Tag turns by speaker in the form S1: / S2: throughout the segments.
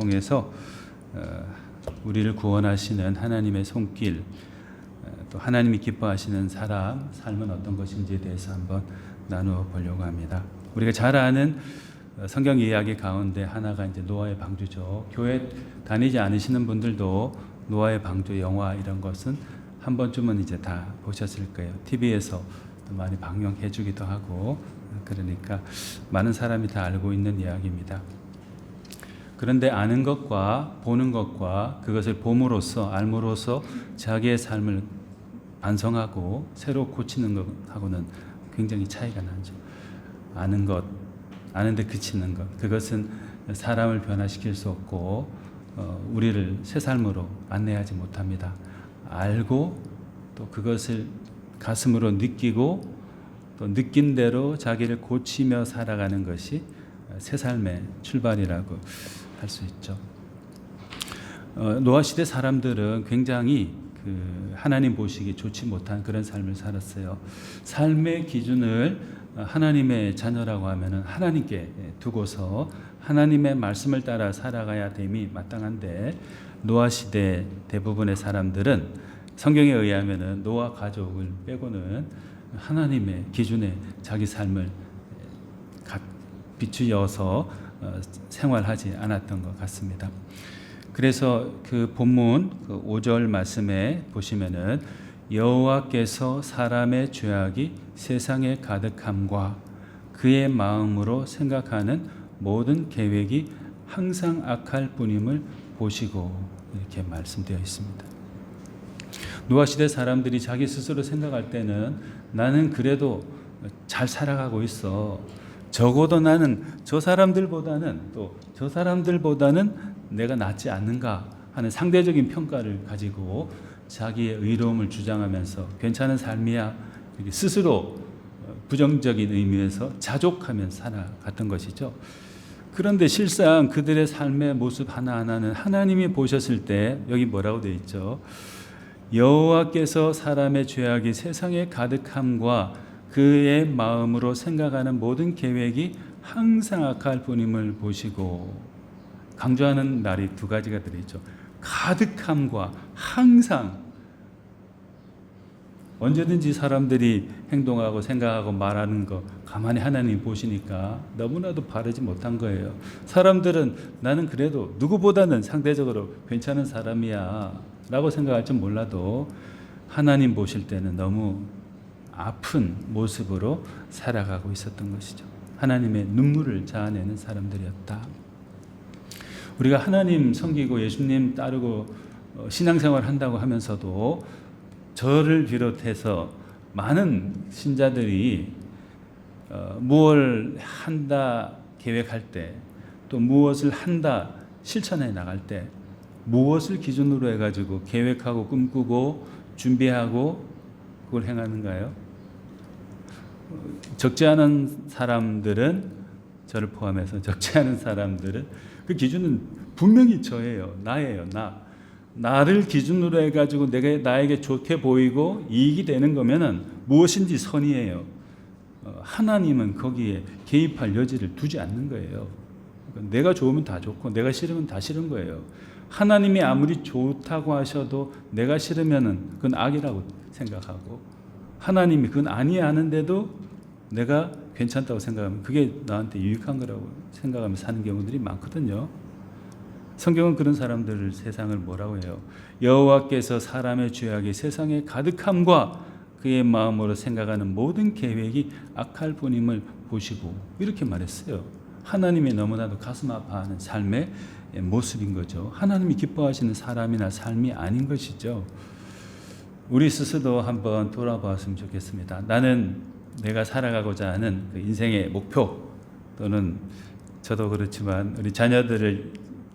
S1: 통해서 우리를 구원하시는 하나님의 손길, 또 하나님이 기뻐하시는 삶은 어떤 것인지에 대해서 한번 나누어 보려고 합니다. 우리가 잘 아는 성경 이야기 가운데 하나가 이제 노아의 방주죠. 교회 다니지 않으시는 분들도 노아의 방주 영화 이런 것은 한 번쯤은 이제 다 보셨을 거예요. TV에서 많이 방영해 주기도 하고, 그러니까 많은 사람이 다 알고 있는 이야기입니다. 그런데 아는 것과 보는 것과 그것을 봄으로써 알므로써 자기의 삶을 반성하고 새로 고치는 것하고는 굉장히 차이가 나죠. 아는 것, 아는데 그치는 것, 그것은 사람을 변화시킬 수 없고 우리를 새 삶으로 안내하지 못합니다. 알고 또 그것을 가슴으로 느끼고 또 느낀 대로 자기를 고치며 살아가는 것이 새 삶의 출발이라고 할 수 있죠. 노아 시대 사람들은 굉장히 하나님 보시기 좋지 못한 그런 삶을 살았어요. 삶의 기준을 하나님의 자녀라고 하면은 하나님께 두고서 하나님의 말씀을 따라 살아가야 됨이 마땅한데, 노아 시대 대부분의 사람들은 성경에 의하면은 노아 가족을 빼고는 하나님의 기준에 자기 삶을 비추어서 생활하지 않았던 것 같습니다. 그래서 그 본문 5절 말씀에 보시면은 여호와께서 사람의 죄악이 세상에 가득함과 그의 마음으로 생각하는 모든 계획이 항상 악할 뿐임을 보시고, 이렇게 말씀되어 있습니다. 노아 시대 사람들이 자기 스스로 생각할 때는 나는 그래도 잘 살아가고 있어. 적어도 나는 저 사람들보다는 내가 낫지 않는가 하는 상대적인 평가를 가지고 자기의 의로움을 주장하면서 괜찮은 삶이야 이렇게 스스로 부정적인 의미에서 자족하면서 살아갔던 것이죠. 그런데 실상 그들의 삶의 모습 하나하나는 하나님이 보셨을 때 여기 뭐라고 되어 있죠? 여호와께서 사람의 죄악이 세상에 가득함과 그의 마음으로 생각하는 모든 계획이 항상 악할 뿐임을 보시고, 강조하는 말이 두 가지가 들어있죠. 가득함과 항상. 언제든지 사람들이 행동하고 생각하고 말하는 거 가만히 하나님 보시니까 너무나도 바르지 못한 거예요. 사람들은 나는 그래도 누구보다는 상대적으로 괜찮은 사람이야 라고 생각할지 몰라도 하나님 보실 때는 너무 아픈 모습으로 살아가고 있었던 것이죠. 하나님의 눈물을 자아내는 사람들이었다. 우리가 하나님 섬기고 예수님 따르고 신앙생활 한다고 하면서도 저를 비롯해서 많은 신자들이 무엇을 한다 계획할 때, 또 무엇을 한다 실천해 나갈 때 무엇을 기준으로 해가지고 계획하고 꿈꾸고 준비하고 그걸 행하는가요? 적지 않은 사람들은, 저를 포함해서 적지 않은 사람들은 그 기준은 분명히 저예요. 나예요. 나를 기준으로 해가지고 나에게 좋게 보이고 이익이 되는 거면은 무엇인지 선이에요. 하나님은 거기에 개입할 여지를 두지 않는 거예요. 그러니까 내가 좋으면 다 좋고 내가 싫으면 다 싫은 거예요. 하나님이 아무리 좋다고 하셔도 내가 싫으면은 그건 악이라고 생각하고, 하나님이 그건 아니야 하는데도 내가 괜찮다고 생각하면 그게 나한테 유익한 거라고 생각하며 사는 경우들이 많거든요. 성경은 그런 사람들을, 세상을 뭐라고 해요? 여호와께서 사람의 죄악이 세상에 가득함과 그의 마음으로 생각하는 모든 계획이 악할 뿐임을 보시고, 이렇게 말했어요. 하나님이 너무나도 가슴 아파하는 삶의 모습인 거죠. 하나님이 기뻐하시는 사람이나 삶이 아닌 것이죠. 우리 스스로 한번 돌아보았으면 좋겠습니다. 나는 내가 살아가고자 하는 그 인생의 목표, 또는 저도 그렇지만 우리 자녀들을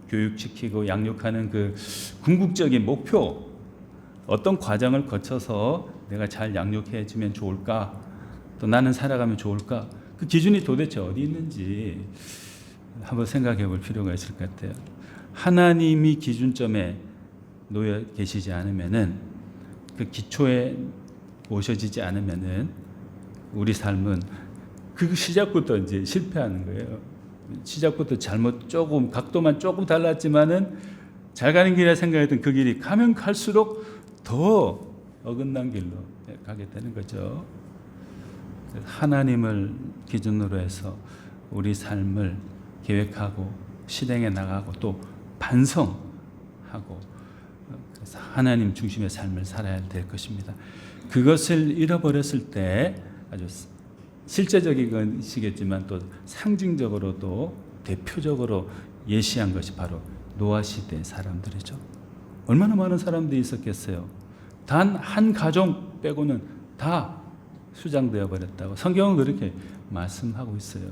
S1: 교육시키고 양육하는 그 궁극적인 목표, 어떤 과정을 거쳐서 내가 잘 양육해 주면 좋을까, 또 나는 살아가면 좋을까, 그 기준이 도대체 어디 있는지 한번 생각해 볼 필요가 있을 것 같아요. 하나님이 기준점에 놓여 계시지 않으면은, 그 기초에 모셔지지 않으면은 우리 삶은 그 시작부터 이제 실패하는 거예요. 시작부터 잘못 조금 각도만 조금 달랐지만은 잘 가는 길이라 생각했던 그 길이 가면 갈수록 더 어긋난 길로 가게 되는 거죠. 하나님을 기준으로 해서 우리 삶을 계획하고 실행해 나가고 또 반성하고, 그래서 하나님 중심의 삶을 살아야 될 것입니다. 그것을 잃어버렸을 때 아주 실제적인 것이겠지만 또 상징적으로도 대표적으로 예시한 것이 바로 노아 시대 사람들이죠. 얼마나 많은 사람들이 있었겠어요. 단 한 가정 빼고는 다 수장되어 버렸다고 성경은 그렇게 말씀하고 있어요.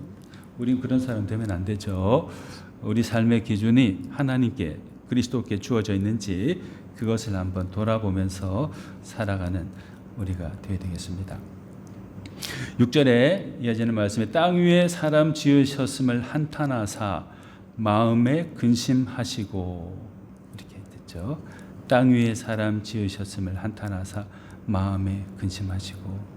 S1: 우린 그런 사람 되면 안 되죠. 우리 삶의 기준이 하나님께 그리스도께 주어져 있는지 그것을 한번 돌아보면서 살아가는 우리가 되어야 되겠습니다. 6절에 이어지는 말씀에 땅 위에 사람 지으셨음을 한탄하사 마음에 근심하시고, 이렇게 됐죠. 땅 위에 사람 지으셨음을 한탄하사 마음에 근심하시고.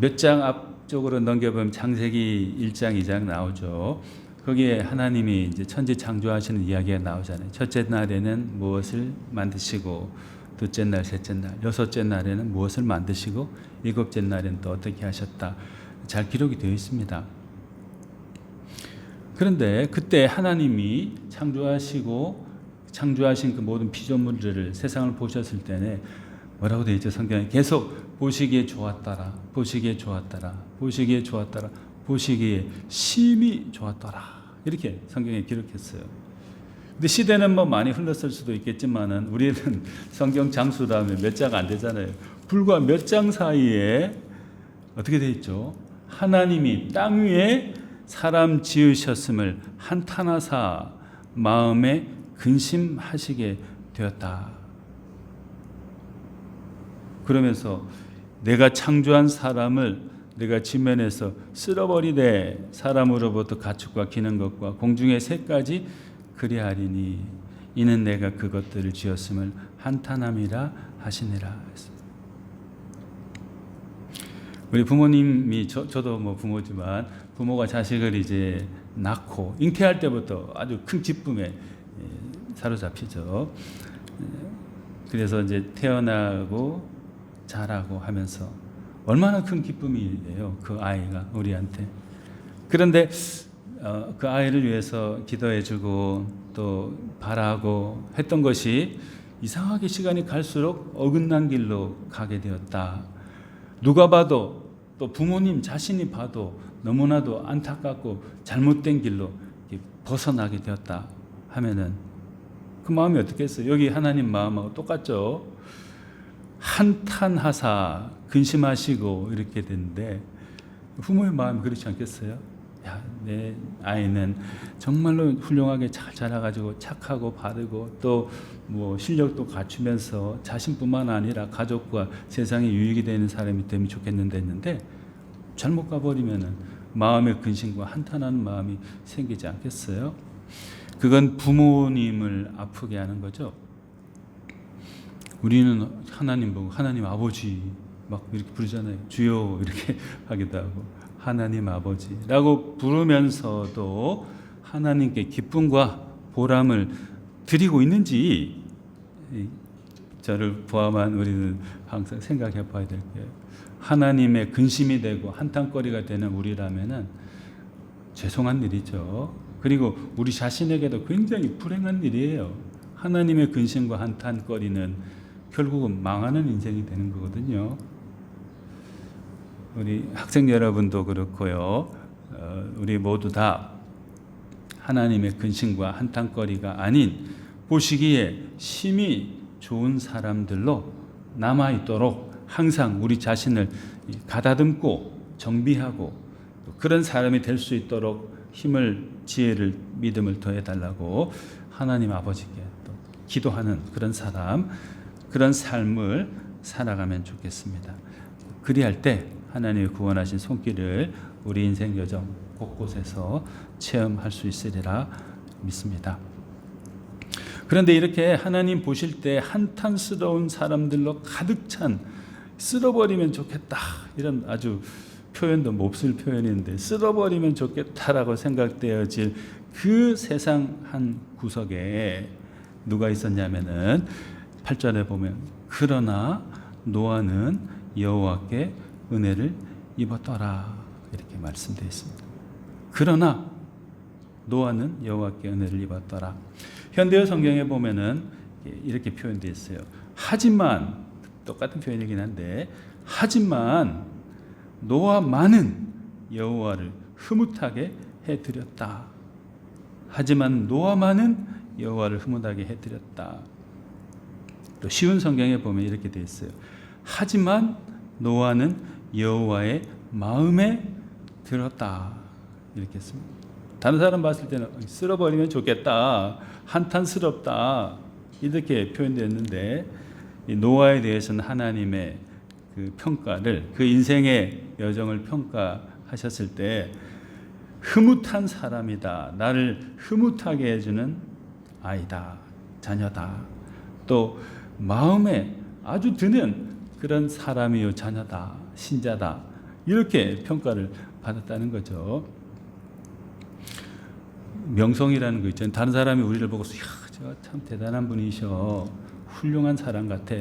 S1: 몇 장 앞쪽으로 넘겨보면 창세기 1장 2장 나오죠. 거기에 하나님이 이제 천지 창조하시는 이야기가 나오잖아요. 첫째 날에는 무엇을 만드시고, 둘째 날, 셋째 날, 여섯째 날에는 무엇을 만드시고, 일곱째 날에는 또 어떻게 하셨다. 잘 기록이 되어 있습니다. 그런데 그때 하나님이 창조하신 그 모든 피조물들을 세상을 보셨을 때는 뭐라고 되어 있죠? 성경에 계속 보시기에 좋았더라, 보시기에 좋았더라, 보시기에 좋았더라, 보시기에 심히 좋았더라, 이렇게 성경에 기록했어요. 근데 시대는 뭐 많이 흘렀을 수도 있겠지만은 우리는 성경 장수라면 몇 장 안 되잖아요. 불과 몇 장 사이에 어떻게 되어 있죠? 하나님이 땅 위에 사람 지으셨음을 한탄하사 마음에 근심하시게 되었다. 그러면서 내가 창조한 사람을 내가 지면에서 쓸어버리되 사람으로부터 가축과 기는 것과 공중의 새까지 그리하리니 이는 내가 그것들을 지었음을 한탄함이라 하시니라. 우리 부모님이 저도 뭐 부모지만 부모가 자식을 이제 낳고 잉태할 때부터 아주 큰 기쁨에 사로잡히죠. 그래서 이제 태어나고 자라고 하면서 얼마나 큰 기쁨이에요, 그 아이가 우리한테. 그런데 그 아이를 위해서 기도해주고 또 바라고 했던 것이 이상하게 시간이 갈수록 어긋난 길로 가게 되었다. 누가 봐도 또 부모님 자신이 봐도 너무나도 안타깝고 잘못된 길로 벗어나게 되었다 하면은 그 마음이 어떻겠어요? 여기 하나님 마음하고 똑같죠. 한탄하사 근심하시고 이렇게 되는데 부모의 마음이 그렇지 않겠어요? 야, 내 아이는 정말로 훌륭하게 잘 자라가지고 착하고 바르고 또 뭐 실력도 갖추면서 자신뿐만 아니라 가족과 세상에 유익이 되는 사람이 되면 좋겠는데 했는데 잘못 가버리면은 마음의 근심과 한탄하는 마음이 생기지 않겠어요? 그건 부모님을 아프게 하는 거죠. 우리는 하나님 보고 하나님 아버지 막 이렇게 부르잖아요. 주여 이렇게 하기도 하고 하나님 아버지라고 부르면서도 하나님께 기쁨과 보람을 드리고 있는지 저를 포함한 우리는 항상 생각해 봐야 될 거예요. 하나님의 근심이 되고 한탄거리가 되는 우리라면은 죄송한 일이죠. 그리고 우리 자신에게도 굉장히 불행한 일이에요. 하나님의 근심과 한탄거리는 결국은 망하는 인생이 되는 거거든요. 우리 학생 여러분도 그렇고요. 우리 모두 다 하나님의 근심과 한탄거리가 아닌 보시기에 심히 좋은 사람들로 남아있도록 항상 우리 자신을 가다듬고 정비하고 그런 사람이 될 수 있도록 힘을, 지혜를, 믿음을 더해달라고 하나님 아버지께 또 기도하는 그런 사람, 그런 삶을 살아가면 좋겠습니다. 그리할 때 하나님의 구원하신 손길을 우리 인생 여정 곳곳에서 체험할 수 있으리라 믿습니다. 그런데 이렇게 하나님 보실 때 한탄스러운 사람들로 가득 찬 쓸어버리면 좋겠다 이런 아주 표현도 몹쓸 표현인데 쓸어버리면 좋겠다라고 생각되어질 그 세상 한 구석에 누가 있었냐면은 8절에 보면 그러나 노아는 여호와께 은혜를 입었더라 이렇게 말씀되어 있습니다. 그러나 노아는 여호와께 은혜를 입었더라. 현대어 성경에 보면은 이렇게 표현되어 있어요. 하지만 똑같은 표현이긴 한데 하지만 노아만은 여호와를 흐뭇하게 해드렸다. 하지만 노아만은 여호와를 흐뭇하게 해드렸다. 또 쉬운 성경에 보면 이렇게 되어 있어요. 하지만 노아는 여호와의 마음에 들었다. 이렇게 했습니다. 다른 사람 봤을 때는 쓸어버리면 좋겠다, 한탄스럽다 이렇게 표현됐는데 노아에 대해서는 하나님의 그 평가를 그 인생의 여정을 평가하셨을 때 흐뭇한 사람이다, 나를 흐뭇하게 해주는 아이다, 자녀다, 또 마음에 아주 드는 그런 사람이요 자녀다, 신자다 이렇게 평가를 받았다는 거죠. 명성이라는 거 있잖아요. 다른 사람이 우리를 보고서 저 참 대단한 분이셔, 훌륭한 사람 같아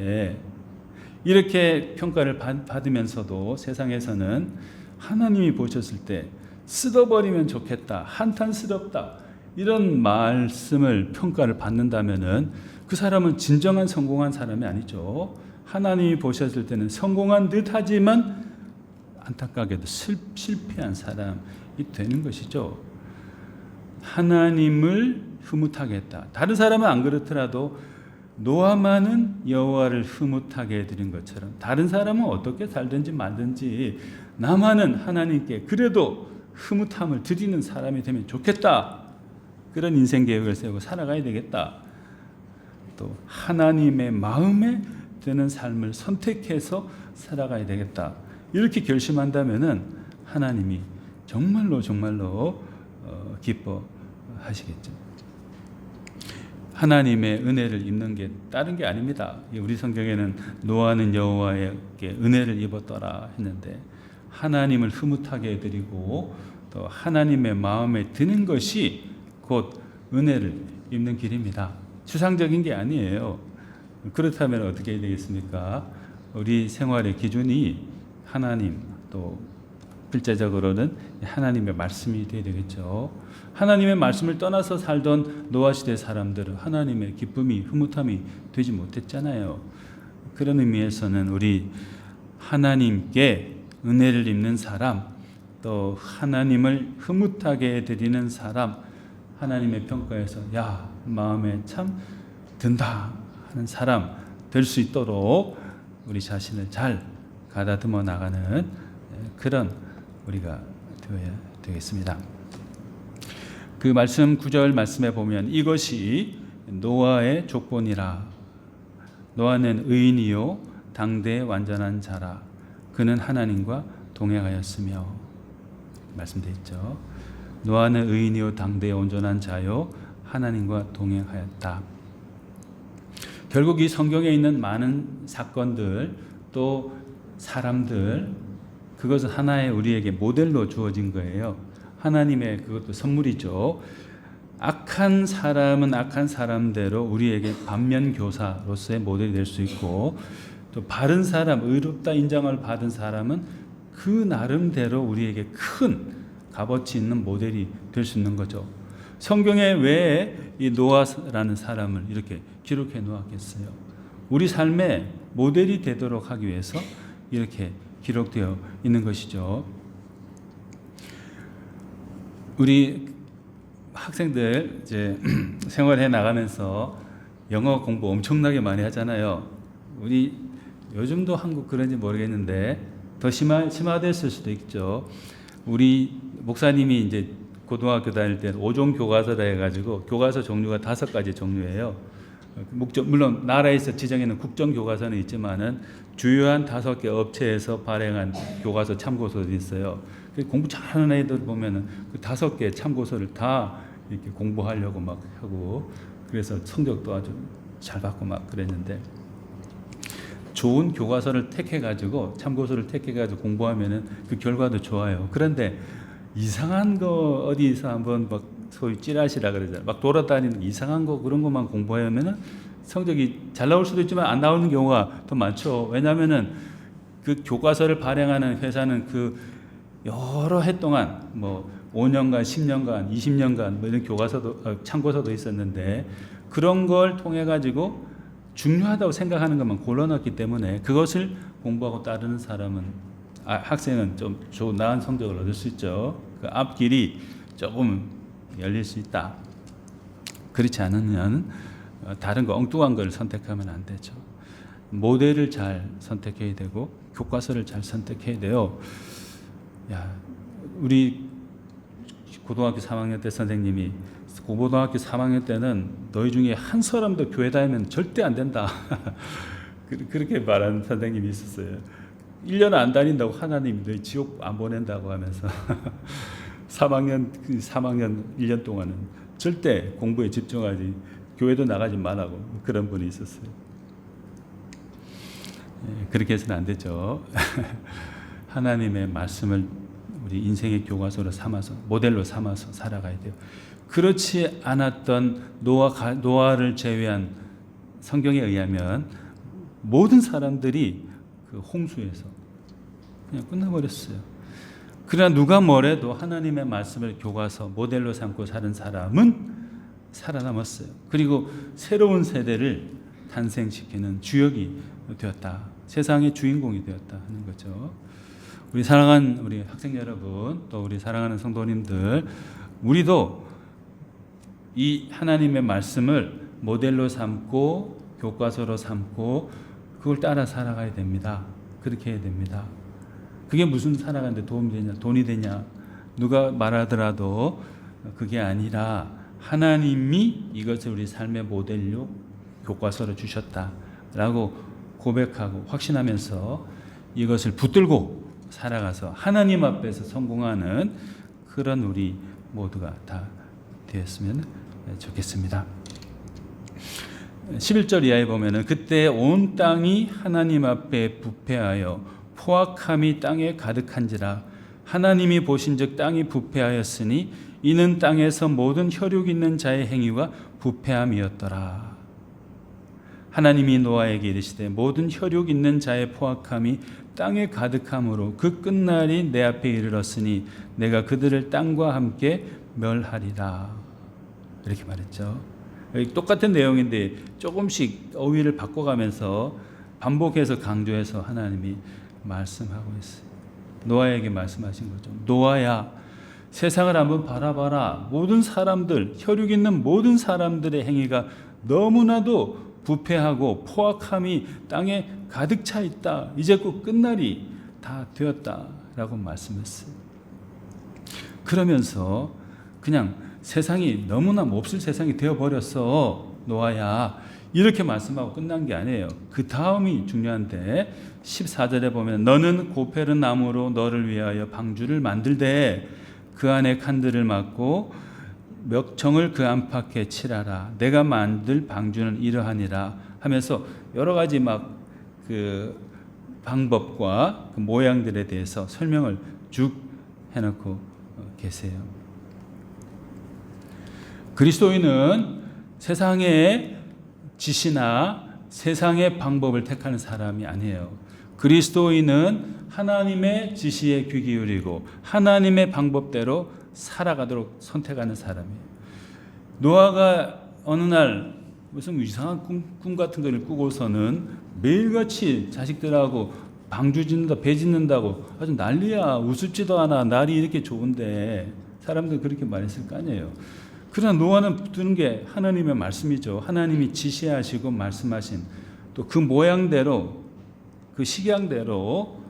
S1: 이렇게 평가를 받으면서도 세상에서는 하나님이 보셨을 때 쓸어버리면 좋겠다, 한탄스럽다 이런 말씀을 평가를 받는다면은 그 사람은 진정한 성공한 사람이 아니죠. 하나님이 보셨을 때는 성공한 듯 하지만 안타깝게도 실패한 사람이 되는 것이죠. 하나님을 흐뭇하게 했다. 다른 사람은 안 그렇더라도 노아만은 여호와를 흐뭇하게 해드린 것처럼 다른 사람은 어떻게 살든지 말든지 나만은 하나님께 그래도 흐뭇함을 드리는 사람이 되면 좋겠다. 그런 인생 계획을 세우고 살아가야 되겠다. 또 하나님의 마음에 드는 삶을 선택해서 살아가야 되겠다. 이렇게 결심한다면은 하나님이 정말로 기뻐하시겠죠. 하나님의 은혜를 입는 게 다른 게 아닙니다. 우리 성경에는 노아는 여호와에게 은혜를 입었더라 했는데 하나님을 흐뭇하게 해드리고 또 하나님의 마음에 드는 것이 곧 은혜를 입는 길입니다. 추상적인 게 아니에요. 그렇다면 어떻게 해야 되겠습니까? 우리 생활의 기준이 하나님, 또 실제적으로는 하나님의 말씀이 되어야 되겠죠. 하나님의 말씀을 떠나서 살던 노아 시대 사람들은 하나님의 기쁨이, 흐뭇함이 되지 못했잖아요. 그런 의미에서는 우리 하나님께 은혜를 입는 사람, 또 하나님을 흐뭇하게 드리는 사람, 하나님의 평가에서 야, 마음에 참 든다 하는 사람 될 수 있도록 우리 자신을 잘 가다듬어 나가는 그런 우리가 되어야 되겠습니다. 그 말씀 9절 말씀에 보면 이것이 노아의 족본이라. 노아는 의인이요 당대의 완전한 자라. 그는 하나님과 동행하였으며 말씀되어 있죠. 노아는 의인이요 당대의 온전한 자요 하나님과 동행하였다. 결국 이 성경에 있는 많은 사건들 또 사람들 그것은 하나의 우리에게 모델로 주어진 거예요. 하나님의 그것도 선물이죠. 악한 사람은 악한 사람대로 우리에게 반면교사로서의 모델이 될 수 있고 또 바른 사람, 의롭다 인정을 받은 사람은 그 나름대로 우리에게 큰 값어치 있는 모델이 될 수 있는 거죠. 성경에 왜 이 노아라는 사람을 이렇게 기록해 놓았겠어요? 우리 삶의 모델이 되도록 하기 위해서 이렇게 기록되어 있는 것이죠. 우리 학생들 이제 생활해 나가면서 영어 공부 엄청나게 많이 하잖아요. 우리 요즘도 한국 그런지 모르겠는데 더 심화됐을 수도 있죠. 우리 목사님이 이제 고등학교 다닐 때 5종 교과서라 해가지고 교과서 종류가 5가지 종류예요. 물론 나라에서 지정해놓은 국정교과서는 있지만은 주요한 5개 업체에서 발행한 교과서 참고서도 있어요. 공부 잘하는 애들 보면은 그 5개 참고서를 다 이렇게 공부하려고 막 하고 그래서 성적도 아주 잘 받고 막 그랬는데 좋은 교과서를 택해가지고 참고서를 택해가지고 공부하면은 그 결과도 좋아요. 그런데 이상한 거 어디서 한번 막 소위 찌라시라 그러잖아요. 막 돌아다니는 이상한 거 그런 것만 공부하면은 성적이 잘 나올 수도 있지만 안 나오는 경우가 더 많죠. 왜냐하면은 그 교과서를 발행하는 회사는 그 여러 해 동안 뭐 5년간, 10년간, 20년간 뭐 이런 교과서도 참고서도 있었는데 그런 걸 통해 가지고 중요하다고 생각하는 것만 골라놨기 때문에 그것을 공부하고 따르는 사람은 학생은 좀 좋은 나은 성적을 얻을 수 있죠. 그 앞길이 조금 열릴 수 있다. 그렇지 않으면 다른 거 엉뚱한 걸 선택하면 안 되죠. 모델을 잘 선택해야 되고 교과서를 잘 선택해야 돼요. 야, 우리 고등학교 3학년 때 선생님이 고등학교 3학년 때는 너희 중에 한 사람도 교회 다니면 절대 안 된다. 그렇게 말하는 선생님이 있었어요. 1년 안 다닌다고 하나님 너희 지옥 안 보낸다고 하면서 3학년 1년 동안은 절대 공부에 집중하지 교회도 나가지 말라고 그런 분이 있었어요. 그렇게 해서는 안 되죠. 하나님의 말씀을 우리 인생의 교과서로 삼아서 모델로 삼아서 살아가야 돼요. 그렇지 않았던 노아를 제외한 성경에 의하면 모든 사람들이 그 홍수에서 그냥 끝나버렸어요. 그러나 누가 뭐래도 하나님의 말씀을 교과서 모델로 삼고 사는 사람은 살아남았어요. 그리고 새로운 세대를 탄생시키는 주역이 되었다. 세상의 주인공이 되었다 하는 거죠. 우리 사랑하는 우리 학생 여러분, 또 우리 사랑하는 성도님들, 우리도 이 하나님의 말씀을 모델로 삼고 교과서로 삼고 그걸 따라 살아가야 됩니다. 그렇게 해야 됩니다. 그게 무슨 살아가는데 도움이 되냐, 돈이 되냐, 누가 말하더라도 그게 아니라 하나님이 이것을 우리 삶의 모델로 교과서로 주셨다라고 고백하고 확신하면서 이것을 붙들고 살아가서 하나님 앞에서 성공하는 그런 우리 모두가 다 되었으면 좋겠습니다. 11절 이하에 보면은 그때 온 땅이 하나님 앞에 부패하여 포악함이 땅에 가득한지라 하나님이 보신즉 땅이 부패하였으니 이는 땅에서 모든 혈육 있는 자의 행위가 부패함이었더라. 하나님이 노아에게 이르시되 모든 혈육 있는 자의 포악함이 땅에 가득함으로 그 끝날이 내 앞에 이르렀으니 내가 그들을 땅과 함께 멸하리라. 이렇게 말했죠. 똑같은 내용인데 조금씩 어휘를 바꿔가면서 반복해서 강조해서 하나님이 말씀하고 있어요. 노아에게 말씀하신 거죠. 노아야, 세상을 한번 바라봐라. 모든 사람들, 혈육 있는 모든 사람들의 행위가 너무나도 부패하고 포악함이 땅에 가득 차 있다. 이제 곧 끝날이 다 되었다라고 말씀했어요. 그러면서 그냥 세상이 너무나 몹쓸 세상이 되어버렸어. 노아야. 이렇게 말씀하고 끝난 게 아니에요. 그 다음이 중요한데 14절에 보면 너는 고페르 나무로 너를 위하여 방주를 만들되 그 안에 칸들을 막고 멱청을 그 안팎에 칠하라. 내가 만들 방주는 이러하니라 하면서 여러 가지 막 그 방법과 그 모양들에 대해서 설명을 쭉 해놓고 계세요. 그리스도인은 세상의 지시나 세상의 방법을 택하는 사람이 아니에요. 그리스도인은 하나님의 지시에 귀 기울이고 하나님의 방법대로 살아가도록 선택하는 사람이에요. 노아가 어느 날 무슨 이상한 꿈 같은 걸 꾸고서는 매일같이 자식들하고 방주 짓는다, 배 짓는다고 아주 난리야. 우습지도 않아. 날이 이렇게 좋은데 사람들 그렇게 말했을 거 아니에요. 그러나 노아는 붙드는 게 하나님의 말씀이죠. 하나님이 지시하시고 말씀하신 또 그 모양대로 그 식양대로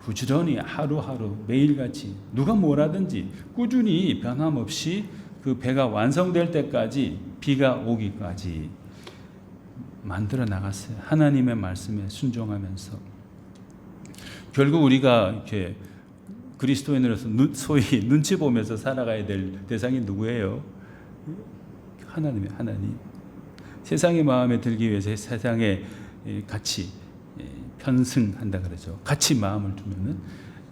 S1: 부지런히 하루하루 매일같이 누가 뭐라든지 꾸준히 변함없이 그 배가 완성될 때까지 비가 오기까지 만들어 나갔어요. 하나님의 말씀에 순종하면서. 결국 우리가 이렇게 그리스도인으로서 소위 눈치 보면서 살아가야 될 대상이 누구예요? 하나님. 세상의 마음에 들기 위해서 세상의 같이 편승한다 그러죠. 같이 마음을 두면은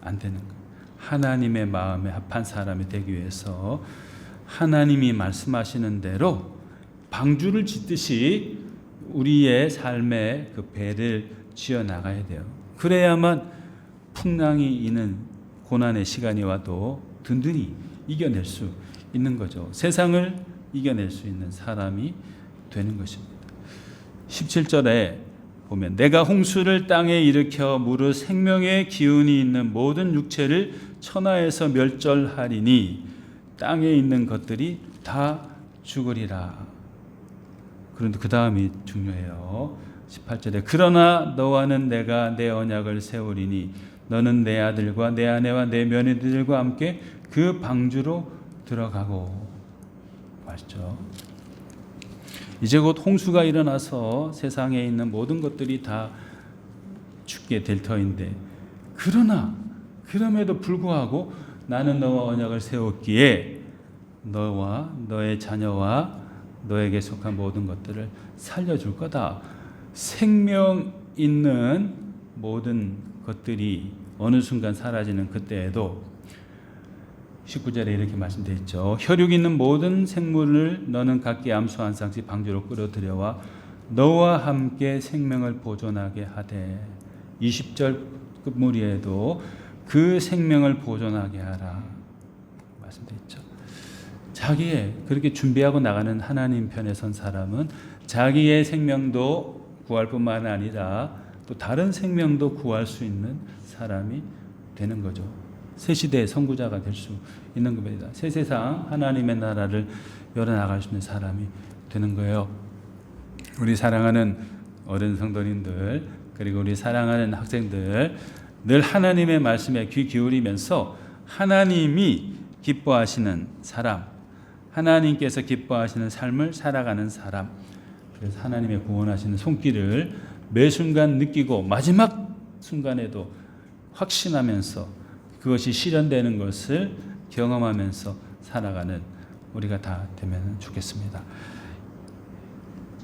S1: 안 되는 거예요. 하나님의 마음에 합한 사람이 되기 위해서 하나님이 말씀하시는 대로 방주를 짓듯이 우리의 삶의 그 배를 지어 나가야 돼요. 그래야만 풍랑이 있는 고난의 시간이 와도 든든히 이겨낼 수 있는 거죠. 세상을 이겨낼 수 있는 사람이 되는 것입니다. 17절에 보면 내가 홍수를 땅에 일으켜 무릇 생명의 기운이 있는 모든 육체를 천하에서 멸절하리니 땅에 있는 것들이 다 죽으리라. 그런데 그 다음이 중요해요. 18절에 그러나 너와는 내가 내 언약을 세우리니 너는 내 아들과 내 아내와 내 며느리들과 함께 그 방주로 들어가고. 맞죠? 이제 곧 홍수가 일어나서 세상에 있는 모든 것들이 다 죽게 될 터인데 그럼에도 불구하고 나는 너와 언약을 세웠기에 너와 너의 자녀와 너에게 속한 모든 것들을 살려줄 거다. 생명 있는 모든 것들이 어느 순간 사라지는 그때에도 19절에 이렇게 말씀되어 있죠. 혈육 있는 모든 생물을 너는 각기 암수 한 쌍씩 방주로 끌어들여와 너와 함께 생명을 보존하게 하되 20절 끝무리에도 그 생명을 보존하게 하라 말씀되어 있죠. 자기의 그렇게 준비하고 나가는 하나님 편에 선 사람은 자기의 생명도 구할 뿐만 아니라 또 다른 생명도 구할 수 있는 사람이 되는 거죠. 새 시대의 선구자가 될 수 있는 겁니다. 새 세상 하나님의 나라를 열어나갈 수 있는 사람이 되는 거예요. 우리 사랑하는 어른 성도님들 그리고 우리 사랑하는 학생들 늘 하나님의 말씀에 귀 기울이면서 하나님이 기뻐하시는 사람, 하나님께서 기뻐하시는 삶을 살아가는 사람, 그래서 하나님의 구원하시는 손길을 매 순간 느끼고 마지막 순간에도 확신하면서 그것이 실현되는 것을 경험하면서 살아가는 우리가 다 되면 좋겠습니다.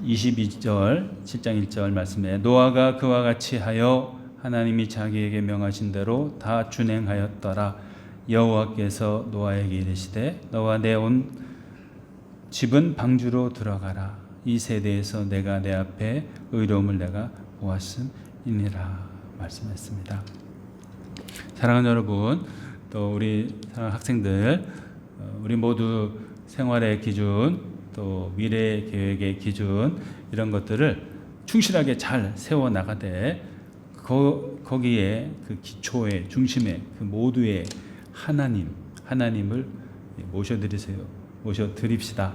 S1: 22절 7장 1절 말씀에 노아가 그와 같이 하여 하나님이 자기에게 명하신 대로 다 준행하였더라. 여호와께서 노아에게 이르시되 너와 내 온 집은 방주로 들어가라. 이 세대에서 내가 내 앞에 의로움을 내가 보았음이니라 말씀했습니다. 사랑하는 여러분, 또 우리 사랑하는 학생들, 우리 모두 생활의 기준, 또 미래 계획의 기준 이런 것들을 충실하게 잘 세워 나가되 거기에 그 기초의 중심에 그 모두의 하나님을 모셔드립시다.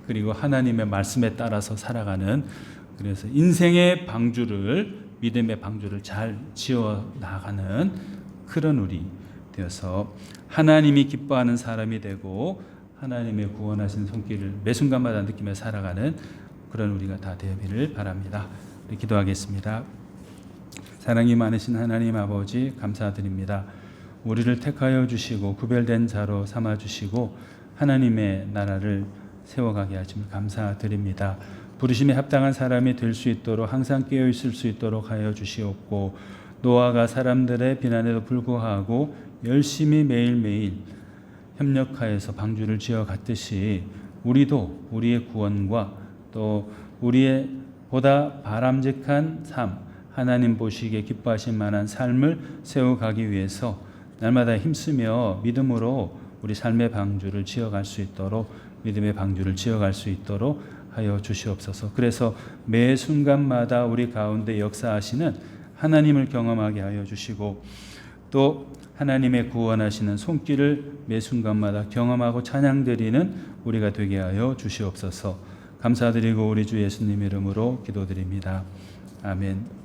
S1: 그리고 하나님의 말씀에 따라서 살아가는 그래서 인생의 방주를 믿음의 방주를 잘 지어 나가는 그런 우리 되어서 하나님이 기뻐하는 사람이 되고 하나님의 구원하신 손길을 매 순간마다 느끼며 살아가는 그런 우리가 다 되기를 바랍니다. 우리 기도하겠습니다. 사랑이 많으신 하나님 아버지 감사드립니다. 우리를 택하여 주시고 구별된 자로 삼아 주시고 하나님의 나라를 세워가게 하심을 감사드립니다. 부르심에 합당한 사람이 될 수 있도록 항상 깨어 있을 수 있도록 하여 주시옵고 노아가 사람들의 비난에도 불구하고 열심히 매일매일 협력하여서 방주를 지어 갔듯이 우리도 우리의 구원과 또 우리의 보다 바람직한 삶 하나님 보시기에 기뻐하실 만한 삶을 세워가기 위해서 날마다 힘쓰며 믿음으로 우리 삶의 방주를 지어갈 수 있도록 믿음의 방주를 지어갈 수 있도록 하여 주시옵소서. 그래서 매 순간마다 우리 가운데 역사하시는 하나님을 경험하게 하여 주시고 또 하나님의 구원하시는 손길을 매 순간마다 경험하고 찬양드리는 우리가 되게 하여 주시옵소서. 감사드리고 우리 주 예수님 이름으로 기도드립니다. 아멘.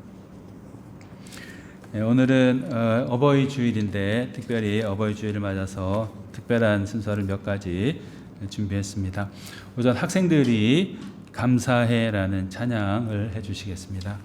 S1: 네, 오늘은 어버이 주일인데 특별히 어버이 주일을 맞아서 특별한 순서를 몇 가지 준비했습니다. 우선 학생들이 감사해라는 찬양을 해주시겠습니다.